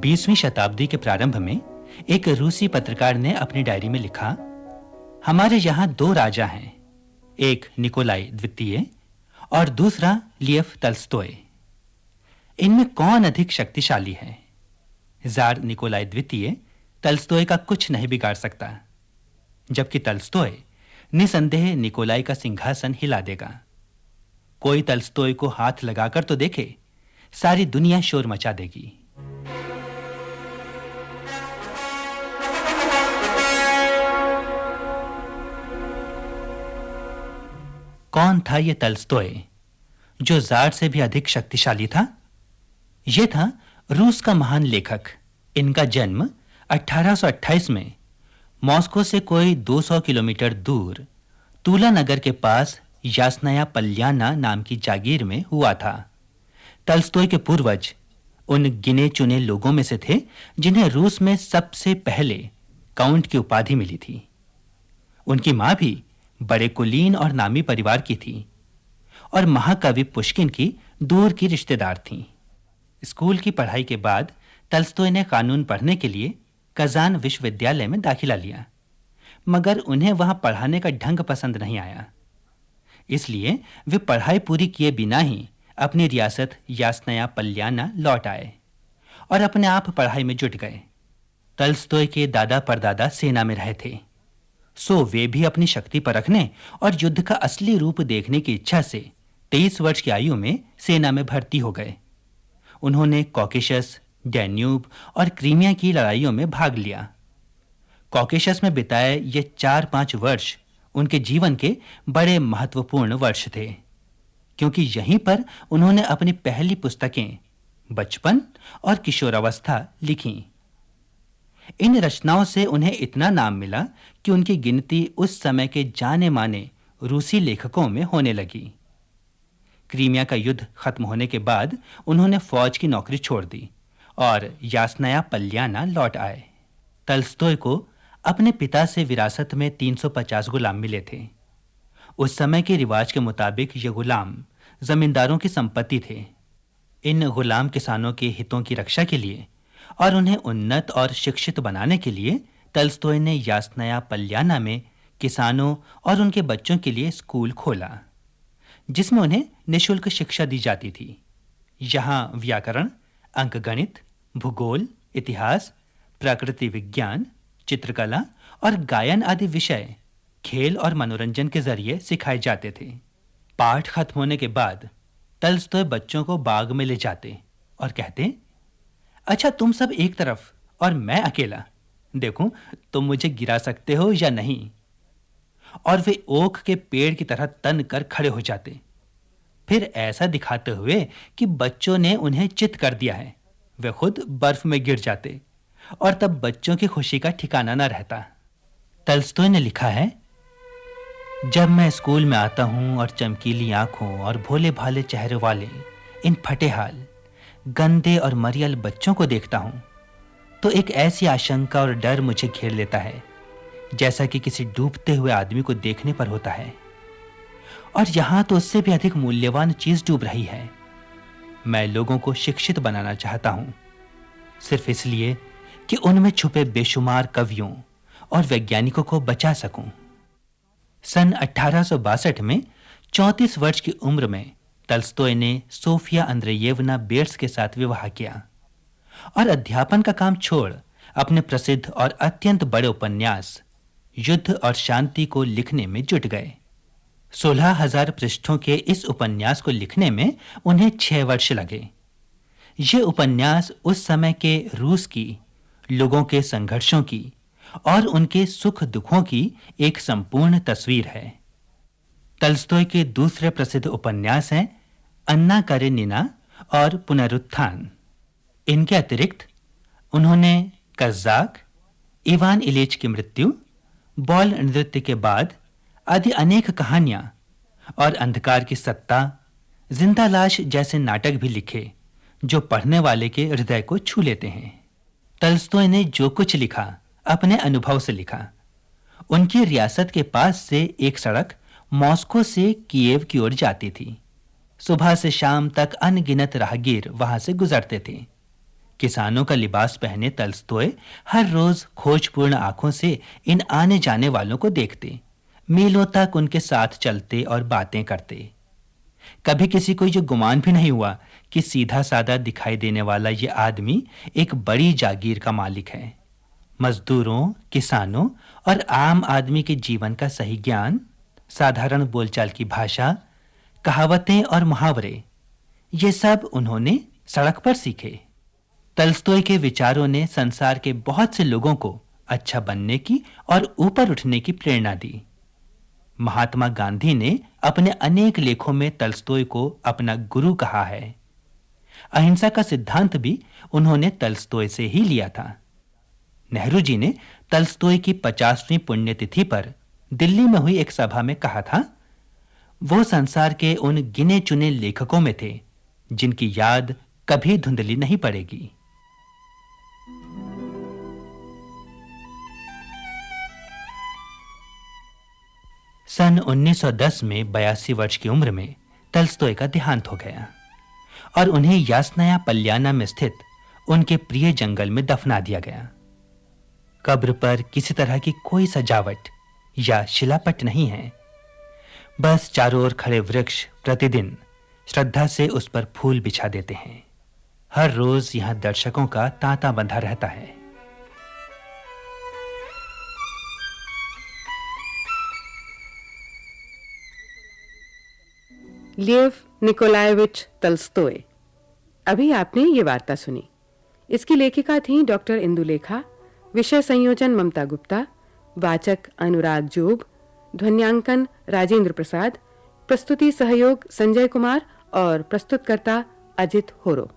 20वीं शताब्दी के प्रारंभ में एक रूसी पत्रकार ने अपनी डायरी में लिखा, हमारे यहाँ दो राजा हैं, एक निकोलाई द्वितीय और दूसरा लियफ तल्स्तोय। इनमें कौन अधिक शक्तिशाली है? जार निकोलाई द्वितीय तल्स्तोय का कुछ नहीं बिगाड़ सकता, जबकि तल्स्तोय निसंदेह निकोलाई का सिंहासन हिला देगा। कोई तल्स्तोय को हाथ लगाकर तो देखे, सारी दुनिया शोर मचा देगी। कौन था यह तल्स्तोय जो जार से भी अधिक शक्तिशाली था? यह था रूस का महान लेखक। इनका जन्म 1828 में मॉस्को से कोई 200 किलोमीटर दूर तुला नगर के पास यास्नाया पल्याना नाम की जागीर में हुआ था। तल्स्तोय के पूर्वज उन गिने चुने लोगों में से थे जिन्हें रूस में सबसे पहले काउंट की उपाधि मिली थी। उनकी मां भी बड़े कुलीन और नामी परिवार की थी और महाकवि पुष्किन की दूर की रिश्तेदार थीं। स्कूल की पढ़ाई के बाद तल्स्तोय ने कानून पढ़ने के लिए कजान विश्वविद्यालय में दाखिला लिया, मगर उन्हें वहां पढ़ाने का ढंग पसंद नहीं आया। इसलिए वे पढ़ाई पूरी किए बिना ही अपनी रियासत यास्नाया पल्याना लौट आए और अपने आप पढ़ाई में जुट गए। तल्स्तोय के दादा परदादा सेना में रहे थे, सो वे भी अपनी शक्ति परखने और युद्ध का असली रूप देखने की इच्छा से 23 वर्ष की आयु में सेना में भर्ती हो गए। उन्होंने कॉकेशस, डैन्यूब और क्रीमिया की लड़ाइयों में भाग लिया। कॉकेशस में बिताए ये 4-5 वर्ष उनके जीवन के बड़े महत्वपूर्ण वर्ष थे, क्योंकि यहीं पर उन्होंने अपनी पहली पुस्तकें बचपन और किशोरावस्था लिखीं। इन रचनाओं से उन्हें इतना नाम मिला कि उनकी गिनती उस समय के जाने माने रूसी लेखकों में होने लगी। क्रीमिया का युद्ध खत्म होने के बाद उन्होंने फौज की नौकरी छोड़ दी और यास्नाया पल्याना लौट आए। तल्स्तोय को अपने पिता से विरासत में 350 गुलाम मिले थे। उस समय के रिवाज के मुताबिक ये गुलाम जमींदारों की संपत्ति थे। इन गुलाम किसानों के हितों की रक्षा के लिए और उन्हें उन्नत और शिक्षित बनाने के लिए तल्स्तोय ने यास्नाया पल्याना में किसानों और उनके बच्चों के लिए स्कूल खोला, जिसमें उन्हें निःशुल्क शिक्षा दी जाती थी। यहाँ व्याकरण, अंकगणित, भूगोल, इतिहास, प्रकृति विज्ञान, चित्रकला और गायन आदि विषय खेल और मनोरंजन के जरिए सिखाए जाते थे। पाठ खत्म होने के बाद तल्स्तोय बच्चों को बाग में ले जाते और कहते, अच्छा तुम सब एक तरफ और मैं अकेला, देखूं तुम मुझे गिरा सकते हो या नहीं। और वे ओक के पेड़ की तरह तन कर खड़े हो जाते, फिर ऐसा दिखाते हुए कि बच्चों ने उन्हें चित कर दिया है। वे खुद बर्फ में गिर जाते और तब बच्चों की खुशी का ठिकाना न रहता। तल्स्तोय ने लिखा है, जब मैं स्कूल में आता हूं और चमकीली आंखों और भोले भाले चेहरे वाले इन फटेहाल, गंदे और मरियल बच्चों को देखता हूं, तो एक ऐसी आशंका और डर मुझे घेर लेता है जैसा कि किसी डूबते हुए आदमी को देखने पर होता है। और यहां तो उससे भी अधिक मूल्यवान चीज डूब रही है। मैं लोगों को शिक्षित बनाना चाहता हूं, सिर्फ इसलिए कि उनमें छुपे बेशुमार कवियों और वैज्ञानिकों को बचा सकूं। सन 1862 में 34 वर्ष की उम्र में तल्स्तोय ने सोफिया अंद्रेयेवना बेर्स के साथ विवाह किया और अध्यापन का काम छोड़ अपने प्रसिद्ध और अत्यंत बड़े उपन्यास युद्ध और शांति को लिखने में जुट गए। 16,000 पृष्ठों के इस उपन्यास को लिखने में उन्हें 6 वर्ष लगे। ये उपन्यास उस समय के रूस की लोगों के संघर्षों की और उनके सुख दुखों की एक संपूर्ण तस्वीर है। तल्स्तोय के दूसरे प्रसिद्ध उपन्यास हैं अन्ना कारेनिना और पुनरुत्थान। इनके अतिरिक्त उन्होंने कज़ाक, इवान इलिच की मृत्यु, बॉल नृत्य के बाद आदि अनेक कहानियां और अंधकार की सत्ता, जिंदा लाश जैसे नाटक भी लिखे जो पढ़ने वाले के हृदय को छू लेते हैं। तल्स्तोय ने जो कुछ लिखा अपने अनुभव से लिखा। उनकी रियासत के पास से एक सड़क मॉस्को से कीव की ओर जाती थी। सुबह से शाम तक अनगिनत राहगीर वहां से गुजरते थे। किसानों का लिबास पहने तल्स्तोय हर रोज खोजपूर्ण आंखों से इन आने जाने वालों को देखते, मीलों तक उनके साथ चलते और बातें करते। कभी किसी को ये गुमान भी नहीं हुआ कि सीधा साधा दिखाई देने वाला ये आदमी एक बड़ी जागीर का मालिक है। मजदूरों, किसानों और आम आदमी के जीवन का सही ज्ञान, साधारण बोलचाल की भाषा, कहावतें और मुहावरे, ये सब उन्होंने सड़क पर सीखे। तल्स्तोय के विचारों ने संसार के बहुत से लोगों को अच्छा बनने की और ऊपर उठने की प्रेरणा दी। महात्मा गांधी ने अपने अनेक लेखों में तल्स्तोय को अपना गुरु कहा है। अहिंसा का सिद्धांत भी उन्होंने तल्स्तोय से ही लिया था। नेहरू जी ने तल्स्तोय की 50वीं पुण्यतिथि पर दिल्ली में हुई एक सभा में कहा था, वो संसार के उन गिने चुने लेखकों में थे जिनकी याद कभी धुंधली नहीं पड़ेगी। सन 1910 में 82 वर्ष की उम्र में तल्स्तोय का देहांत हो गया और उन्हें यासनाया पल्याना में स्थित उनके प्रिय जंगल में दफना दिया गया। कब्र पर किसी तरह की कोई सजावट या शिलापट नहीं है। बस चारों ओर खड़े वृक्ष प्रतिदिन श्रद्धा से उस पर फूल बिछा देते हैं। हर रोज यहां दर्शकों का तांता बंधा रहता है। लेव निकोलाएविच तल्स्तोय। अभी आपने ये वार्ता सुनी। इसकी लेखिका थी डॉक्टर इंदुलेखा, विषय संयोजन ममता गुप्ता, वाचक अनुराग जोब, ध्वन्यांकन राजेंद्र प्रसाद, प्रस्तुति सहयोग संजय कुमार और प्रस्तुतकर्ता अजित होरो।